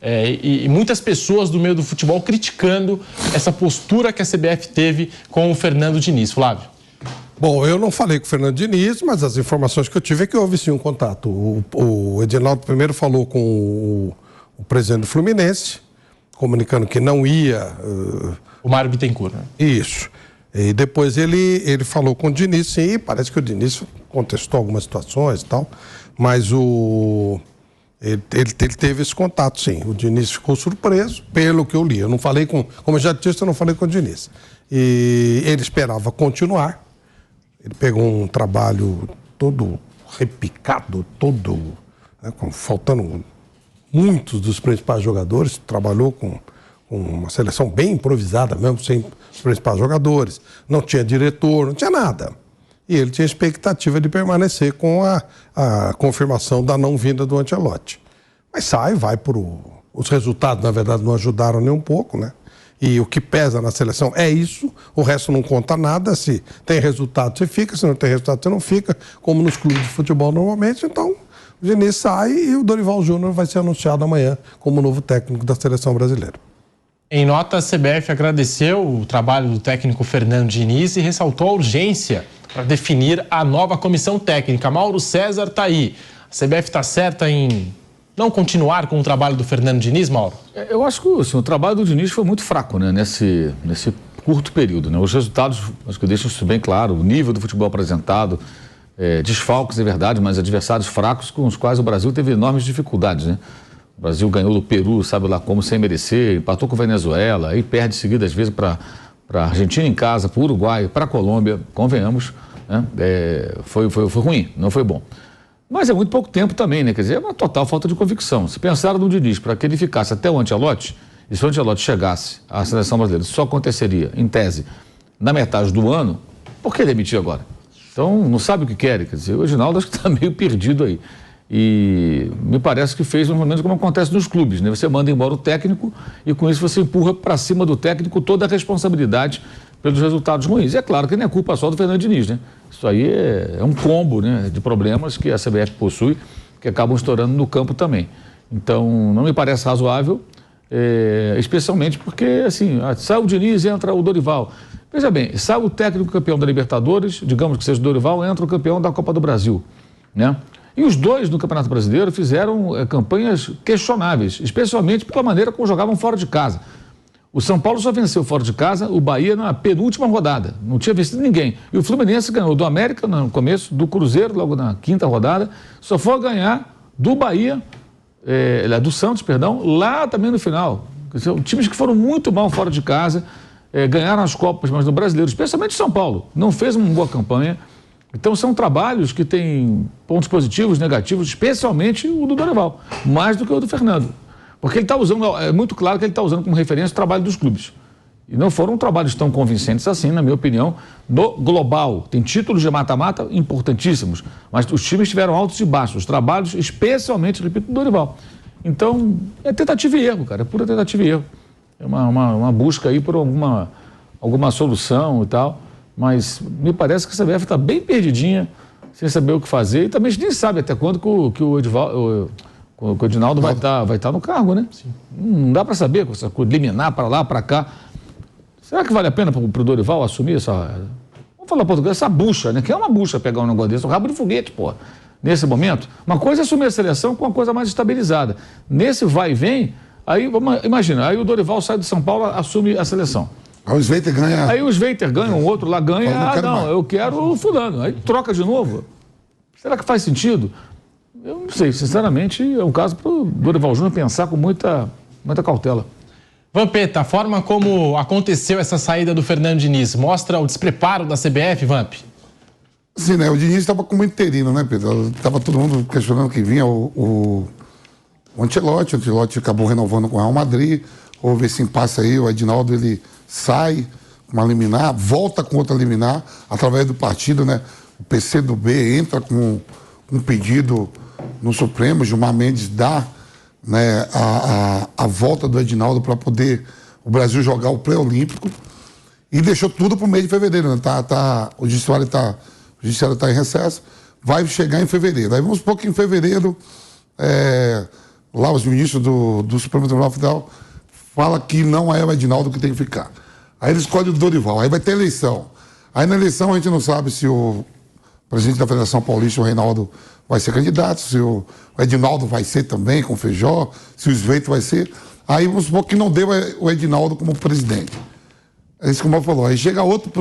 E muitas pessoas do meio do futebol criticando essa postura que a CBF teve com o Fernando Diniz. Flávio. Bom, eu não falei com o Fernando Diniz, mas as informações que eu tive é que houve sim um contato. O Edinaldo primeiro falou com o presidente do Fluminense, comunicando que não ia... O Mário Bittencourt, né? Isso. E depois ele falou com o Diniz, sim, parece que o Diniz contestou algumas situações e tal, mas ele teve esse contato, sim. O Diniz ficou surpreso, pelo que eu li. Eu não falei como eu já disse, eu não falei com o Diniz. E ele esperava continuar. Ele pegou um trabalho todo repicado, faltando muitos dos principais jogadores, trabalhou com uma seleção bem improvisada mesmo, sem os principais jogadores, não tinha diretor, não tinha nada. E ele tinha expectativa de permanecer com a confirmação da não vinda do Ancelotti. Mas vai os resultados, na verdade, não ajudaram nem um pouco, né? E o que pesa na seleção é isso, o resto não conta nada. Se tem resultado, você fica, se não tem resultado, você não fica, como nos clubes de futebol normalmente. Então, o Diniz sai e o Dorival Júnior vai ser anunciado amanhã como novo técnico da seleção brasileira. Em nota, a CBF agradeceu o trabalho do técnico Fernando Diniz e ressaltou a urgência para definir a nova comissão técnica. Mauro César está aí. A CBF está certa em não continuar com o trabalho do Fernando Diniz, Mauro? Eu acho que assim, o trabalho do Diniz foi muito fraco, né, nesse curto período, né? Os resultados, acho que deixam isso bem claro, o nível do futebol apresentado, desfalques, é verdade, mas adversários fracos com os quais o Brasil teve enormes dificuldades, né? O Brasil ganhou do Peru, sabe lá como, sem merecer, empatou com a Venezuela, aí perde seguida às vezes para a Argentina em casa, para o Uruguai, para a Colômbia, convenhamos, né? Foi ruim, não foi bom. Mas é muito pouco tempo também, né? Quer dizer, é uma total falta de convicção. Se pensaram no Diniz para que ele ficasse até o Ancelotti, e se o Ancelotti chegasse à seleção brasileira, isso só aconteceria, em tese, na metade do ano, por que demitir agora? Então, não sabe o que quer. Quer dizer, o Edinaldo acho que está meio perdido aí. E me parece que fez mais ou menos como acontece nos clubes, né? Você manda embora o técnico e com isso você empurra para cima do técnico toda a responsabilidade pelos resultados ruins. E é claro que não é culpa só do Fernando Diniz, né? Isso aí é um combo, né, de problemas que a CBF possui, que acabam estourando no campo também. Então, não me parece razoável, especialmente porque, assim, sai o Diniz, entra o Dorival. Veja bem, sai o técnico campeão da Libertadores, digamos que seja o Dorival, entra o campeão da Copa do Brasil, né? E os dois no Campeonato Brasileiro fizeram campanhas questionáveis, especialmente pela maneira como jogavam fora de casa. O São Paulo só venceu fora de casa, o Bahia na penúltima rodada, não tinha vencido ninguém. E o Fluminense ganhou do América no começo, do Cruzeiro logo na quinta rodada, só foi ganhar do Bahia, do Santos, perdão, lá também no final. Times que foram muito mal fora de casa, ganharam as Copas, mas no Brasileiro, especialmente São Paulo, não fez uma boa campanha. Então são trabalhos que têm pontos positivos, negativos, especialmente o do Dorival, mais do que o do Fernando. Porque ele está usando, é muito claro que ele está usando como referência o trabalho dos clubes. E não foram trabalhos tão convincentes assim, na minha opinião, no global. Tem títulos de mata-mata importantíssimos, mas os times tiveram altos e baixos, os trabalhos, especialmente, repito, do Dorival. Então, é tentativa e erro, cara, é pura tentativa e erro. É uma busca aí por alguma solução e tal, mas me parece que a CBF está bem perdidinha, sem saber o que fazer, e também a gente nem sabe até quando que o Edinaldo vai estar no cargo, né? Sim. Não dá para saber, com essa coisa, liminar para lá, para cá. Será que vale a pena para o Dorival assumir essa... Vamos falar português, essa bucha, né? Que é uma bucha pegar um negócio desse, um rabo de foguete, pô. Nesse momento, uma coisa é assumir a seleção com uma coisa mais estabilizada. Nesse vai e vem, aí, imagina, aí o Dorival sai do São Paulo, assume a seleção. Aí o Sveiter ganha. Aí o Sveiter ganha, um outro lá ganha, eu quero o fulano. Aí troca de novo. Será que faz sentido? Eu não sei, sinceramente, é um caso para o Dorival Júnior pensar com muita cautela. Vampeta, a forma como aconteceu essa saída do Fernando Diniz mostra o despreparo da CBF, Vamp? Sim, né? O Diniz estava como interino, né, Pedro? Estava todo mundo questionando que vinha o Ancelotti. O Ancelotti acabou renovando com o Real Madrid. Houve esse impasse aí, o Edinaldo, ele sai com uma liminar, volta com outra liminar, através do partido, né? O PCdoB entra com um pedido no Supremo, Gilmar Mendes dá, né, a volta do Edinaldo para poder o Brasil jogar o pré-olímpico e deixou tudo para o mês de fevereiro, né? O judiciário está em recesso, vai chegar em fevereiro. Aí vamos supor que em fevereiro lá os ministros do Supremo Tribunal Federal falam que não é o Edinaldo que tem que ficar. Aí ele escolhe o Dorival, aí vai ter eleição. Aí na eleição a gente não sabe se o presidente da Federação Paulista, o Reinaldo, vai ser candidato, se o Edinaldo vai ser também, com o Feijó, se o Sveito vai ser. Aí vamos supor que não deu o Edinaldo como presidente. É isso que o Mauro falou. Aí chega outro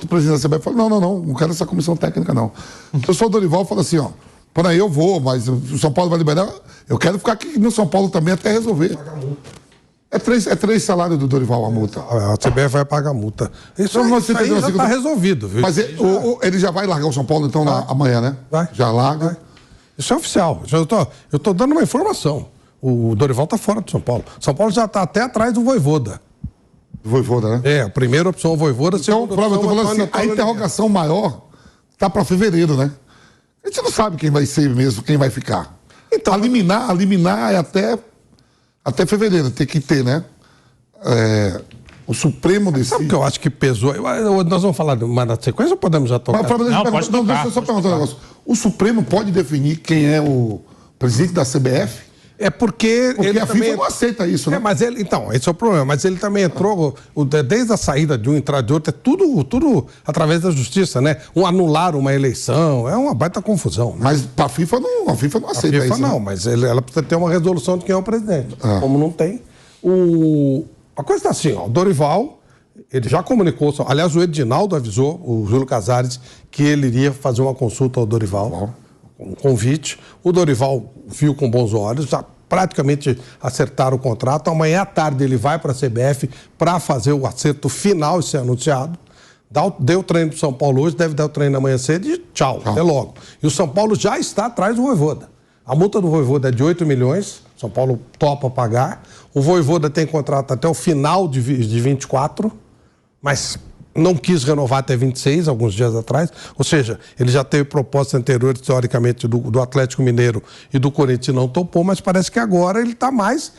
presidente da CBF e fala, não quero essa comissão técnica, não. Eu sou o Dorival, fala assim, ó, por aí eu vou, mas o São Paulo vai liberar, eu quero ficar aqui no São Paulo também até resolver. É três salários do Dorival a multa. A CBF vai pagar multa. Isso aí já está resolvido, viu? Mas ele já vai largar o São Paulo, então, amanhã, né? Vai. Já larga. Vai. Isso é oficial. Eu tô dando uma informação. O Dorival está fora do São Paulo. São Paulo já está até atrás do Vojvoda. Vojvoda, né? A primeira opção é o Vojvoda. Então, Flávio, eu tô falando assim, a interrogação maior tá para fevereiro, né? A gente não sabe quem vai ser mesmo, quem vai ficar. Então, eliminar é até fevereiro, tem que ter, né? O Supremo decide. Sabe o que eu acho que pesou? Nós vamos falar mais na sequência ou podemos já tocar? Deixa eu só perguntar um negócio. O Supremo pode definir quem é o presidente da CBF? Porque ele a FIFA não aceita isso, né? Mas ele, então, esse é o problema. Mas ele também entrou, desde a saída de um, entrar de outro, é tudo através da justiça, né? Anular uma eleição, é uma baita confusão. Mas a FIFA não aceita isso. A FIFA não, mas ela precisa ter uma resolução de quem é o presidente. Como não tem. A coisa está assim, ó, o Dorival, ele já comunicou, aliás, o Edinaldo avisou, o Júlio Casares, que ele iria fazer uma consulta ao Dorival. Um convite. O Dorival viu com bons olhos, já praticamente acertaram o contrato. Amanhã à tarde ele vai para a CBF para fazer o acerto final e ser anunciado. Deu treino para o São Paulo hoje, deve dar o treino amanhã cedo e tchau, até logo. E o São Paulo já está atrás do Vojvoda. A multa do Vojvoda é de 8 milhões, São Paulo topa pagar. O Vojvoda tem contrato até o final de 24, mas não quis renovar até 26, alguns dias atrás. Ou seja, ele já teve propostas anteriores, teoricamente, do Atlético Mineiro e do Corinthians, não topou, mas parece que agora ele está mais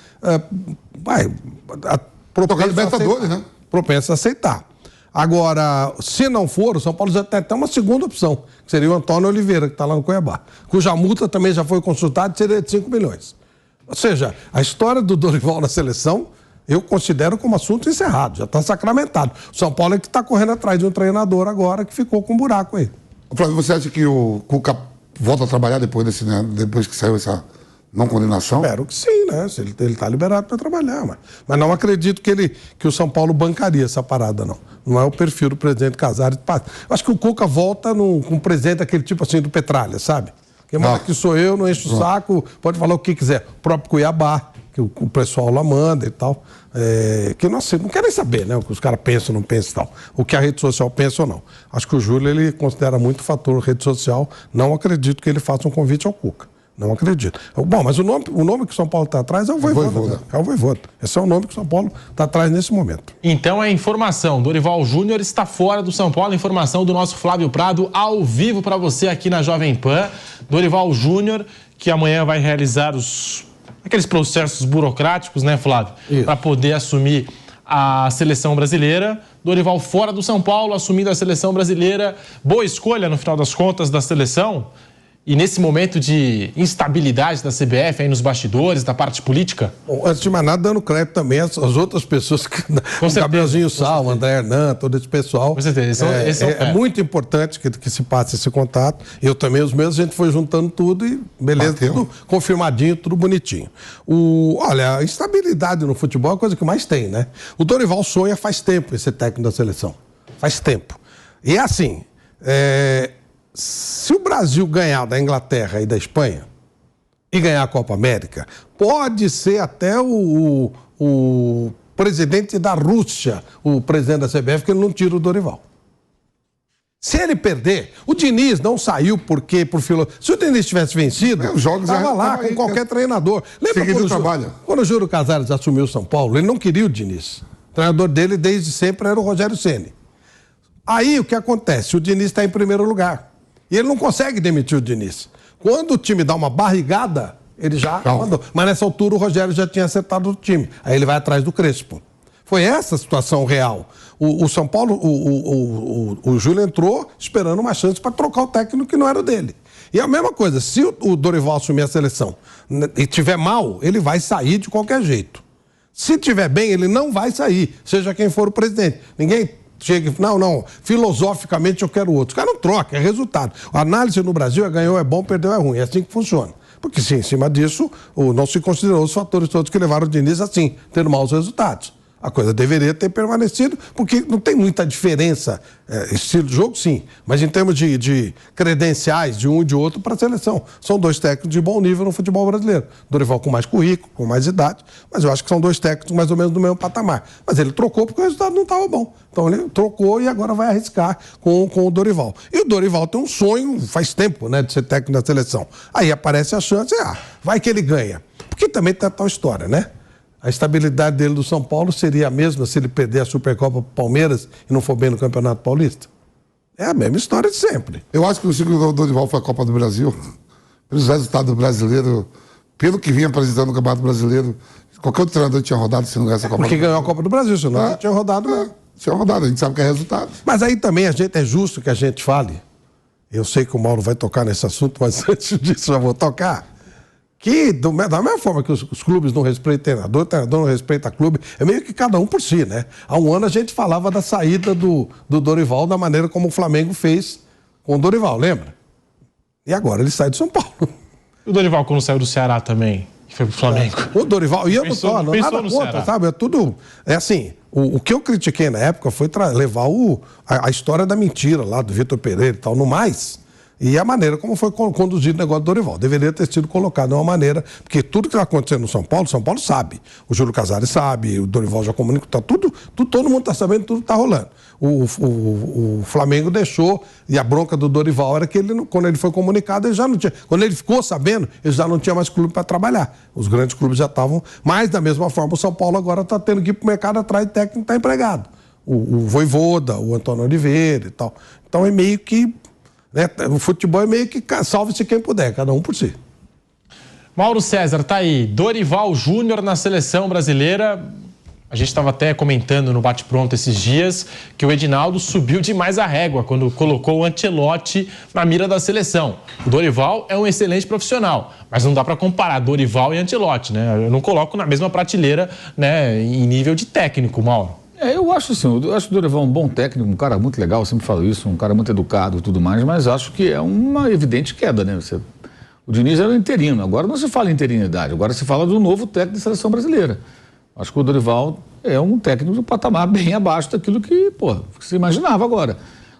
propenso a aceitar. Agora, se não for, o São Paulo já tem até uma segunda opção, que seria o Antônio Oliveira, que está lá no Cuiabá, cuja multa também já foi consultada e seria de 5 milhões. Ou seja, a história do Dorival na seleção eu considero como assunto encerrado, já está sacramentado. O São Paulo é que está correndo atrás de um treinador agora que ficou com um buraco aí. Flávio, você acha que o Cuca volta a trabalhar depois que saiu essa não condenação? Espero que sim, né? Se ele está liberado para trabalhar. Mas não acredito que o São Paulo bancaria essa parada, não. Não é o perfil do presidente Casares. Acho que o Cuca volta com um presidente daquele tipo assim do Petralha, sabe? Quem manda aqui sou eu, não enche o saco, pode falar o que quiser. O próprio Cuiabá, que o pessoal lá manda e tal, que não querem saber, né, o que os caras pensam, não pensam e tal, o que a rede social pensa ou não. Acho que o Júlio, ele considera muito o fator rede social, não acredito que ele faça um convite ao Cuca, não acredito. Bom, mas o nome que o São Paulo está atrás é o Vojvoda. É o Vojvoda. Esse é o nome que o São Paulo está atrás nesse momento. Então é informação, Dorival Júnior está fora do São Paulo, informação do nosso Flávio Prado, ao vivo para você aqui na Jovem Pan. Dorival Júnior, que amanhã vai realizar aqueles processos burocráticos, né, Flávio? Para poder assumir a seleção brasileira. Dorival fora do São Paulo, assumindo a seleção brasileira. Boa escolha, no final das contas, da seleção. E nesse momento de instabilidade da CBF, aí nos bastidores, da parte política? Bom, antes de mais nada, dando crédito também às outras pessoas, o Gabrielzinho Sal, o André Hernan, todo esse pessoal. Com certeza. É muito importante que se passe esse contato. Eu também, os meus, a gente foi juntando tudo e beleza, tudo confirmadinho, tudo bonitinho. Olha, a instabilidade no futebol é a coisa que mais tem, né? O Dorival sonha faz tempo esse técnico da seleção. Faz tempo. E é assim, se o Brasil ganhar da Inglaterra e da Espanha e ganhar a Copa América, pode ser até o presidente da Rússia, o presidente da CBF, que ele não tira o Dorival. Se ele perder, o Diniz não saiu se o Diniz tivesse vencido, estava lá com qualquer treinador. Lembra quando o Júlio Casares assumiu o São Paulo, ele não queria o Diniz. O treinador dele desde sempre era o Rogério Ceni. Aí o que acontece? O Diniz está em primeiro lugar. E ele não consegue demitir o Diniz. Quando o time dá uma barrigada, ele já mandou. Mas nessa altura o Rogério já tinha acertado o time. Aí ele vai atrás do Crespo. Foi essa a situação real. O São Paulo, o Júlio entrou esperando uma chance para trocar o técnico que não era o dele. E a mesma coisa, se o Dorival assumir a seleção e tiver mal, ele vai sair de qualquer jeito. Se tiver bem, ele não vai sair, seja quem for o presidente. Ninguém chega e fala, não, filosoficamente eu quero outro. O cara não troca, é resultado. A análise no Brasil é ganhou é bom, perdeu é ruim. É assim que funciona. Porque, sim, em cima disso, não se considerou os fatores todos que levaram o Diniz assim, tendo maus resultados. A coisa deveria ter permanecido, porque não tem muita diferença, estilo de jogo, sim, mas em termos de credenciais de um e de outro para a seleção. São dois técnicos de bom nível no futebol brasileiro. Dorival com mais currículo, com mais idade, mas eu acho que são dois técnicos mais ou menos do mesmo patamar. Mas ele trocou porque o resultado não estava bom. Então ele trocou e agora vai arriscar com o Dorival. E o Dorival tem um sonho, faz tempo, né, de ser técnico da seleção. Aí aparece a chance, vai que ele ganha. Porque também tem a tal história, né? A estabilidade dele do São Paulo seria a mesma se ele perder a Supercopa pro Palmeiras e não for bem no Campeonato Paulista? É a mesma história de sempre. Eu acho que o ciclo do Dorival foi a Copa do Brasil, pelos resultados brasileiros, pelo que vinha apresentando no Campeonato Brasileiro. Qualquer outro treinador tinha rodado se não ganhasse a Copa do Brasil. Porque ganhou a Copa do Brasil, senão não tinha rodado mesmo. Tinha rodado, a gente sabe que é resultado. Mas aí também é justo que a gente fale. Eu sei que o Mauro vai tocar nesse assunto, mas antes disso eu vou tocar. Que, da mesma forma que os clubes não respeitam o treinador não respeita clube, é meio que cada um por si, né? Há um ano a gente falava da saída do Dorival da maneira como o Flamengo fez com o Dorival, lembra? E agora ele sai do São Paulo. E o Dorival quando saiu do Ceará também, que foi pro Flamengo? O Dorival, e eu não tô nada contra, sabe? É tudo, é assim, o que eu critiquei na época foi levar a história da mentira lá do Vitor Pereira e tal, no mais... E a maneira como foi conduzido o negócio do Dorival. Deveria ter sido colocado de uma maneira... Porque tudo que está acontecendo no São Paulo sabe. O Júlio Casares sabe, o Dorival já comunica, todo mundo está sabendo, tudo está rolando. O Flamengo deixou, e a bronca do Dorival era que quando ele foi comunicado, ele já não tinha... Quando ele ficou sabendo, ele já não tinha mais clube para trabalhar. Os grandes clubes já estavam... Mas, da mesma forma, o São Paulo agora está tendo que ir para o mercado atrás de técnico que está empregado. O Vojvoda, o Antônio Oliveira e tal. Então é meio que... O futebol é meio que salve-se quem puder, cada um por si. Mauro César, tá aí. Dorival Júnior na seleção brasileira. A gente estava até comentando no bate-pronto esses dias que o Edinaldo subiu demais a régua quando colocou o Ancelotti na mira da seleção. O Dorival é um excelente profissional, mas não dá para comparar Dorival e Ancelotti, né? Eu não coloco na mesma prateleira, né, em nível de técnico, Mauro. Eu acho assim, eu acho o Dorival um bom técnico, um cara muito legal, eu sempre falo isso, um cara muito educado e tudo mais, mas acho que é uma evidente queda, né? O Diniz era interino, agora não se fala em interinidade, agora se fala do novo técnico da seleção brasileira. Acho que o Dorival é um técnico do patamar bem abaixo daquilo que se imaginava agora.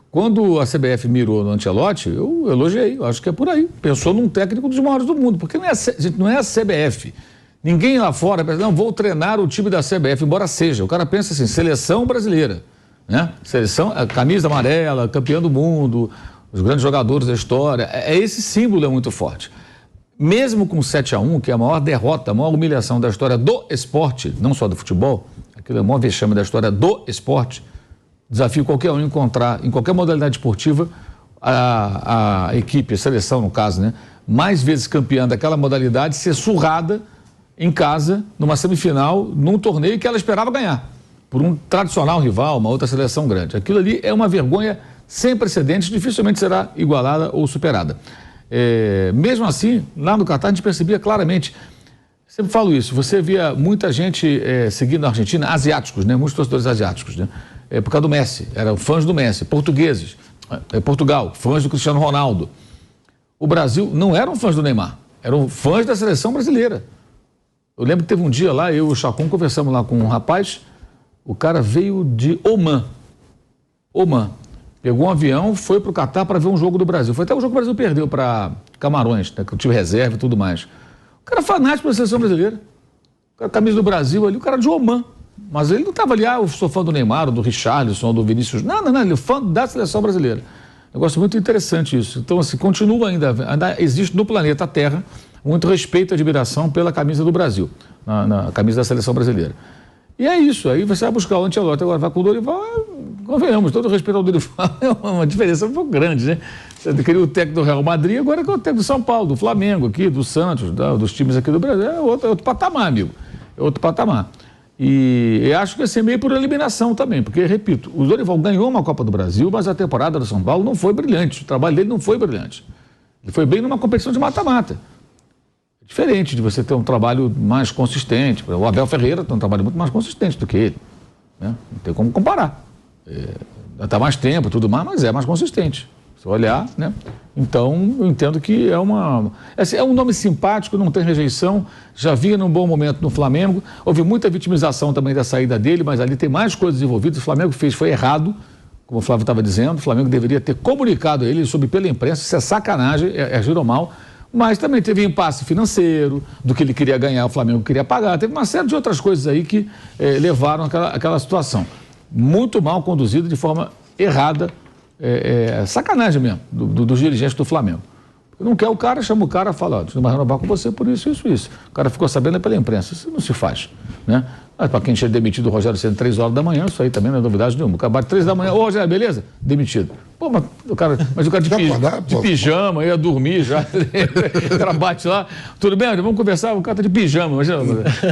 Quando a CBF mirou no Ancelotti, eu elogiei, eu acho que é por aí. Pensou num técnico dos maiores do mundo, porque não é a CBF. Ninguém lá fora pensa, não, vou treinar o time da CBF, embora seja. O cara pensa assim, seleção brasileira, né? Seleção, camisa amarela, campeão do mundo, os grandes jogadores da história. Esse símbolo é muito forte. Mesmo com 7-1, que é a maior derrota, a maior humilhação da história do esporte, não só do futebol, aquilo é o maior vexame da história do esporte, desafio qualquer um encontrar, em qualquer modalidade esportiva, a equipe, a seleção no caso, né? Mais vezes campeã daquela modalidade, ser surrada em casa, numa semifinal, num torneio que ela esperava ganhar, por um tradicional rival, uma outra seleção grande. Aquilo ali é uma vergonha sem precedentes, dificilmente será igualada ou superada. Mesmo assim, lá no Catar a gente percebia claramente, sempre falo isso, você via muita gente seguindo a Argentina, asiáticos, né? Muitos torcedores asiáticos, né? Por causa do Messi, eram fãs do Messi, portugueses, Portugal, fãs do Cristiano Ronaldo. O Brasil não eram fãs do Neymar, eram fãs da seleção brasileira. Eu lembro que teve um dia lá, eu e o Chacon conversamos lá com um rapaz, o cara veio de Oman, pegou um avião, foi para o Catar para ver um jogo do Brasil. Foi até o jogo que o Brasil perdeu para Camarões, né, que eu tive reserva e tudo mais. O cara é fanático da seleção brasileira, o cara, camisa do Brasil ali, o cara de Oman. Mas ele não estava ali, eu sou fã do Neymar, do Richarlison, do Vinícius, não, ele é fã da seleção brasileira. Negócio muito interessante isso. Então, assim, continua ainda existe no planeta Terra muito respeito e admiração pela camisa do Brasil, na camisa da seleção brasileira. E é isso, aí você vai buscar o Ancelotti, agora vai com o Dorival, convenhamos, todo respeito ao Dorival, é uma diferença um pouco grande, né? Você queria o técnico do Real Madrid, agora é o técnico do São Paulo, do Flamengo aqui, do Santos, dos times aqui do Brasil, é outro patamar, amigo, é outro patamar. E eu acho que ia ser meio por eliminação também, porque, repito, o Dorival ganhou uma Copa do Brasil, mas a temporada do São Paulo não foi brilhante, o trabalho dele não foi brilhante. Ele foi bem numa competição de mata-mata. É diferente de você ter um trabalho mais consistente. O Abel Ferreira tem um trabalho muito mais consistente do que ele, né? Não tem como comparar. Está mais tempo e tudo mais, mas é mais consistente. Se olhar, né? Então, eu entendo que é um nome simpático, não tem rejeição, já vinha num bom momento no Flamengo, houve muita vitimização também da saída dele, mas ali tem mais coisas envolvidas, o Flamengo foi errado, como o Flávio estava dizendo, o Flamengo deveria ter comunicado a ele, soube pela imprensa, isso é sacanagem, girou mal, mas também teve impasse financeiro, do que ele queria ganhar, o Flamengo queria pagar, teve uma série de outras coisas aí que levaram àquela situação. Muito mal conduzida, de forma errada, sacanagem mesmo, dos dirigentes do Flamengo. Não quer o cara, chama o cara e fala, ó, não vai renovar com você por isso. O cara ficou sabendo pela imprensa, isso não se faz, né? Para quem tinha demitido o Rogério Ceni 3 horas da manhã, isso aí também não é novidade nenhuma. O cara bate 3 da manhã, ô Rogério, beleza? Demitido. Pô, mas o cara de pijama, ia dormir já, o cara bate lá, tudo bem, vamos conversar, o cara tá de pijama, imagina.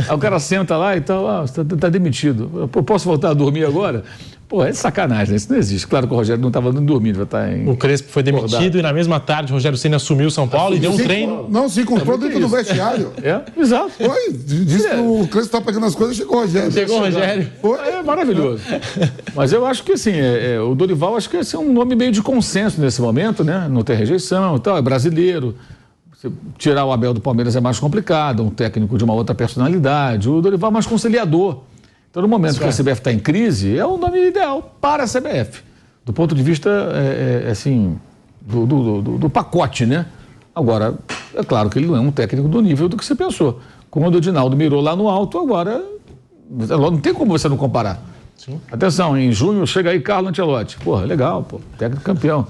Aí o cara senta lá e tal, você tá demitido. Pô, posso voltar a dormir agora? Pô, é sacanagem, isso não existe. Claro que o Rogério não estava dormindo, já está em... O Crespo foi demitido e na mesma tarde o Rogério Ceni assumiu o São Paulo e deu um treino... Não, se encontrou dentro do vestiário. Exato. Foi, disse que o Crespo estava pegando as coisas e chegou o Rogério. Chegou o Rogério. É maravilhoso. Mas eu acho que, assim, o Dorival, acho que esse é um nome meio de consenso nesse momento, né? Não tem rejeição e tal, é brasileiro. Você tirar o Abel do Palmeiras é mais complicado, um técnico de uma outra personalidade. O Dorival é mais conciliador. Então, no momento que a CBF está em crise, é o nome ideal para a CBF. Do ponto de vista, assim, do pacote, né? Agora, é claro que ele não é um técnico do nível do que você pensou. Quando o Edinaldo mirou lá no alto, agora não tem como você não comparar. Sim. Atenção, em junho chega aí Carlo Ancelotti. Porra, legal, pô, técnico campeão.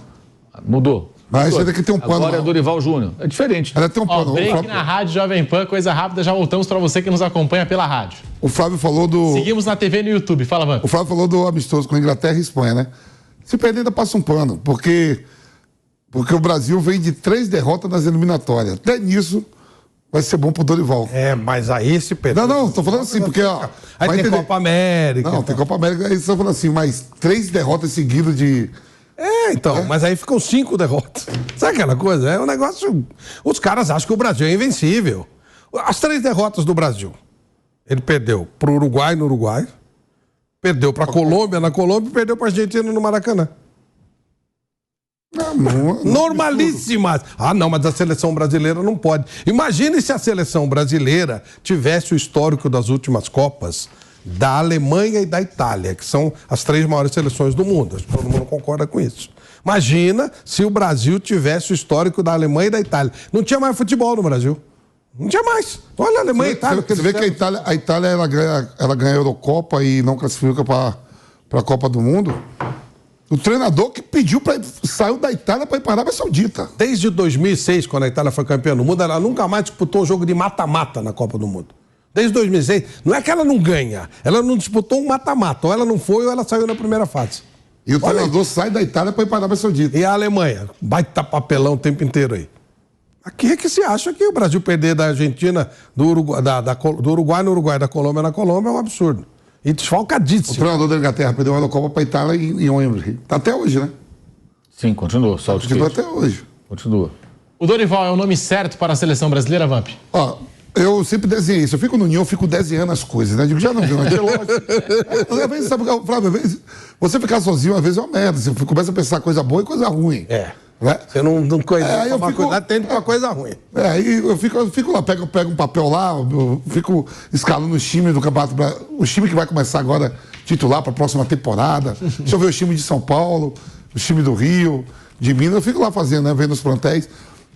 Mudou. Mas você tem que ter um plano. Agora é Dorival Júnior. É diferente. Ela tem um plano. Break na Rádio Jovem Pan, coisa rápida, já voltamos para você que nos acompanha pela rádio. O Flávio falou do... Seguimos na TV e no YouTube, fala, Vamp. O Flávio falou do amistoso com a Inglaterra e Espanha, né? Se perder, ainda passa um pano, porque o Brasil vem de 3 derrotas nas eliminatórias. Até nisso vai ser bom pro Dorival. Mas aí se perder... Não, tô falando assim, porque, ó... Aí tem Copa América. Não, tem Copa América, aí estão falando assim, mas 3 derrotas seguidas de... Mas aí ficam 5 derrotas. Sabe aquela coisa? É um negócio... Os caras acham que o Brasil é invencível. As 3 derrotas do Brasil. Ele perdeu pro Uruguai no Uruguai, perdeu pra Colômbia na Colômbia e perdeu pra Argentina no Maracanã. Normalíssimas. Mas a seleção brasileira não pode. Imagine se a seleção brasileira tivesse o histórico das últimas Copas da Alemanha e da Itália, que são as 3 maiores seleções do mundo. Acho que todo mundo concorda com isso. Imagina se o Brasil tivesse o histórico da Alemanha e da Itália. Não tinha mais futebol no Brasil. Não tinha mais. Olha a Alemanha e a Itália. Você vê que a Itália ela ganha a Eurocopa e não classifica para a Copa do Mundo. O treinador que saiu da Itália para ir para a Arábia Saudita. Desde 2006, quando a Itália foi campeã do mundo, ela nunca mais disputou um jogo de mata-mata na Copa do Mundo. Desde 2006. Não é que ela não ganha, ela não disputou um mata-mata. Ou ela não foi ou ela saiu na primeira fase. E o treinador sai da Itália para ir para a Arábia Saudita. E a Alemanha? Baita papelão o tempo inteiro aí. Aqui é que se acha que o Brasil perder da Argentina, do Uruguai no Uruguai, da Colômbia na Colômbia é um absurdo. E desfalcadíssimo. O treinador da Inglaterra perdeu a Eurocopa para a Itália em Wembley. Tá até hoje, né? Sim, continua. Continua até hoje. Continua. O Dorival é o nome certo para a seleção brasileira, Vamp? Ó, eu sempre desenhei isso. Eu fico no ninho, eu fico desenhando as coisas, né? Digo, já não viu, mas às vezes, sabe, Flávio, às vezes, você ficar sozinho, às vezes é uma merda. Você começa a pensar coisa boa e coisa ruim. Né? Você não atende pra coisa ruim. Aí eu fico lá, pego um papel lá, eu fico escalando os times do Campeonato Brasileiro. O time que vai começar agora, titular para a próxima temporada. Deixa eu ver os times de São Paulo, os times do Rio, de Minas. Eu fico lá fazendo, né? Vendo os plantéis.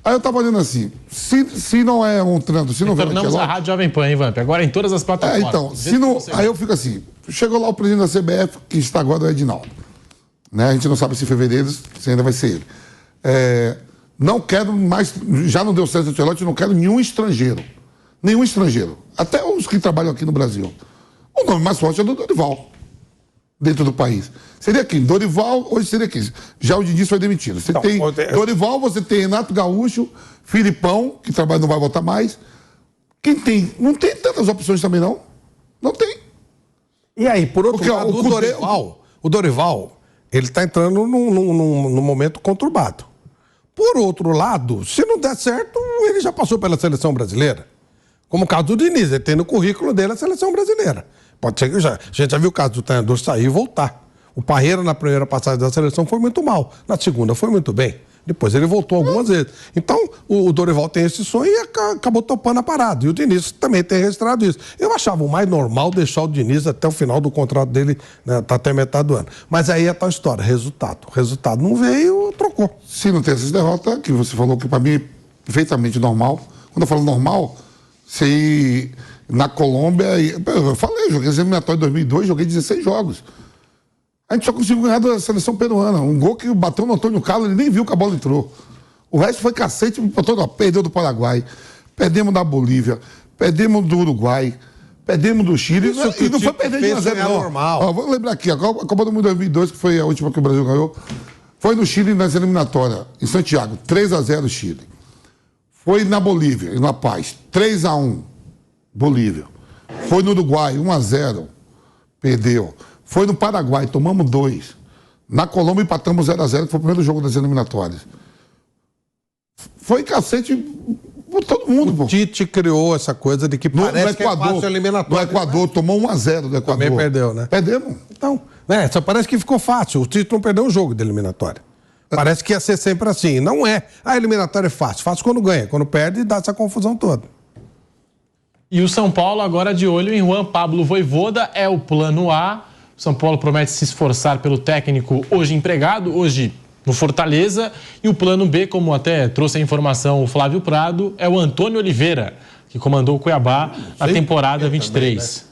Aí eu tava olhando assim, se não é um treinador, se não vem Tornamos a Rádio Jovem Pan, hein, Vamp? Agora em todas as plataformas. Então, se não, aí eu fico assim, chegou lá o presidente da CBF, que está agora o Edinaldo. Né? A gente não sabe se em fevereiro, se ainda vai ser ele. Não quero mais, já não deu certo o Ancelotti, não quero nenhum estrangeiro. Nenhum estrangeiro. Até os que trabalham aqui no Brasil. O nome mais forte é do Dorival, dentro do país. Seria quem? Dorival, hoje seria quem? Já o Diniz foi demitido. Você tem Dorival, você tem Renato Gaúcho, Filipão, que trabalha não vai voltar mais. Quem tem? Não tem tantas opções também, não. Não tem. E aí, por outro lado, o Dorival, ele está entrando num momento conturbado. Por outro lado, se não der certo, ele já passou pela seleção brasileira. Como o caso do Diniz, ele tem no currículo dele a seleção brasileira. Pode ser que a gente já viu o caso do treinador sair e voltar. O Parreira, na primeira passagem da seleção, foi muito mal. Na segunda, foi muito bem. Depois ele voltou algumas vezes. Então, o Dorival tem esse sonho e acabou topando a parada. E o Diniz também tem registrado isso. Eu achava o mais normal deixar o Diniz até o final do contrato dele, né, tá até metade do ano. Mas aí é tal história, resultado. O resultado não veio, trocou. Se não tem essas derrotas, que você falou que para mim é perfeitamente normal. Quando eu falo normal, você ir na Colômbia... Eu falei, joguei as eliminatórias em 2002, joguei 16 jogos. A gente só conseguiu ganhar da seleção peruana. Um gol que bateu no Antônio Carlos, ele nem viu que a bola entrou. O resto foi cacete, perdeu do Paraguai, perdemos da Bolívia, perdemos do Uruguai, perdemos do Chile. E não foi perder de 1-0, não. Normal. Ó, vou lembrar aqui, a Copa do Mundo 2002, que foi a última que o Brasil ganhou, foi no Chile nas eliminatórias, em Santiago, 3-0 Chile. Foi na Bolívia, em La Paz, 3-1 Bolívia. Foi no Uruguai, 1-0, perdeu. Foi no Paraguai, tomamos 2. Na Colômbia empatamos 0-0, que foi o primeiro jogo das eliminatórias. Foi cacete por todo mundo, pô. O Tite criou essa coisa de que parece que é fácil eliminatório. No Equador, tomou 1-0 do Equador. Também perdeu, né? Perdemos. Então, né, só parece que ficou fácil. O Tite não perdeu um jogo de eliminatória. Parece que ia ser sempre assim. Não é. A eliminatória é fácil. Fácil quando ganha. Quando perde, dá essa confusão toda. E o São Paulo agora de olho em Juan Pablo Vojvoda, é o plano A. O São Paulo promete se esforçar pelo técnico hoje empregado, hoje no Fortaleza. E o plano B, como até trouxe a informação o Flávio Prado, é o Antônio Oliveira, que comandou o Cuiabá na temporada 23. Também, né?